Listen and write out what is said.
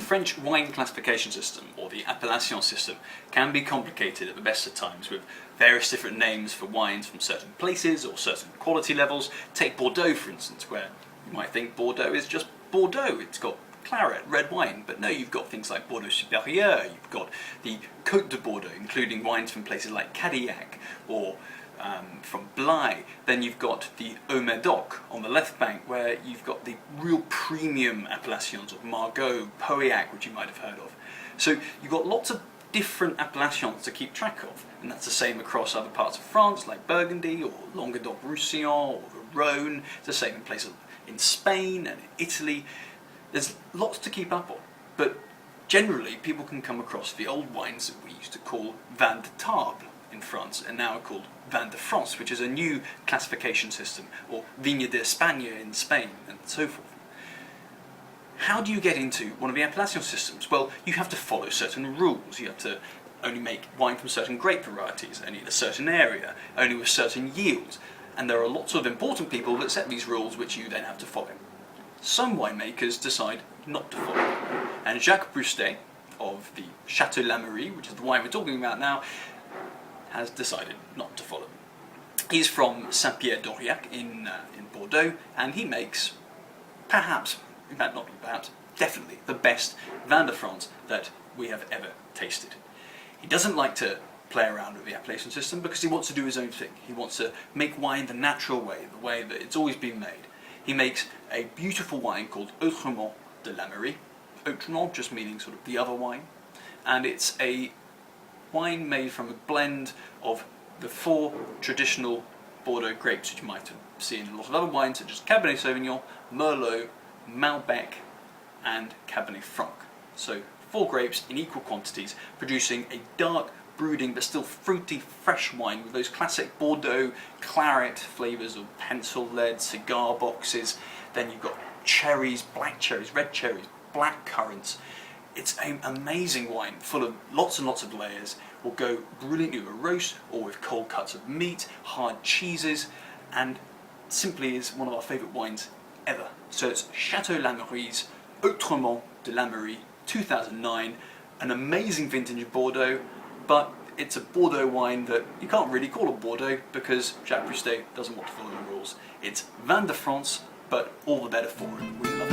French wine classification system, or the appellation system, can be complicated at the best of times with various different names for wines from certain places or certain quality levels. Take Bordeaux, for instance, where you might think Bordeaux is just Bordeaux. It's got claret, red wine, but no, you've got things like Bordeaux Supérieur, you've got the Côte de Bordeaux, including wines from places like Cadillac or from Blaye. Then you've got the Haut-Médoc on the left bank, where you've got the real premium appellations of Margaux, Pauillac, which you might have heard of. So you've got lots of different appellations to keep track of, and that's the same across other parts of France, like Burgundy or Languedoc-Roussillon or the Rhône. It's the same in places in Spain and in Italy. There's lots to keep up on, but generally people can come across the old wines that we used to call Vin de Table in France, and now are called Vin de France, which is a new classification system, or Vinya de España in Spain, and so forth. How do you get into one of the appellation systems? Well, you have to follow certain rules. You have to only make wine from certain grape varieties, only in a certain area, only with certain yields, and there are lots of important people that set these rules which you then have to follow. Some winemakers decide not to follow them, and Jacques Broustet of the Château Lamery, which is the wine we're talking about now, has decided not to follow them. He's from Saint-Pierre-d'Aurillac in Bordeaux, and he makes perhaps, in fact not perhaps, definitely the best Vin de France that we have ever tasted. He doesn't like to play around with the appellation system because he wants to do his own thing. He wants to make wine the natural way, the way that it's always been made. He makes a beautiful wine called Autrement de Lamery. Autrement just meaning sort of the other wine, and it's a wine made from a blend of the 4 traditional Bordeaux grapes which you might see in a lot of other wines, such as Cabernet Sauvignon, Merlot, Malbec and Cabernet Franc. So 4 grapes in equal quantities, producing a dark, brooding but still fruity, fresh wine with those classic Bordeaux claret flavours of pencil lead, cigar boxes. Then you've got cherries, black cherries, red cherries, black currants. It's an amazing wine, full of lots and lots of layers. Will go brilliantly with a roast or with cold cuts of meat, hard cheeses, and simply is one of our favourite wines ever. So it's Château Lamery's Autrement de Lamery 2009, an amazing vintage of Bordeaux, but it's a Bordeaux wine that you can't really call a Bordeaux because Jacques Broustet doesn't want to follow the rules. It's Vin de France, but all the better for it. We love it.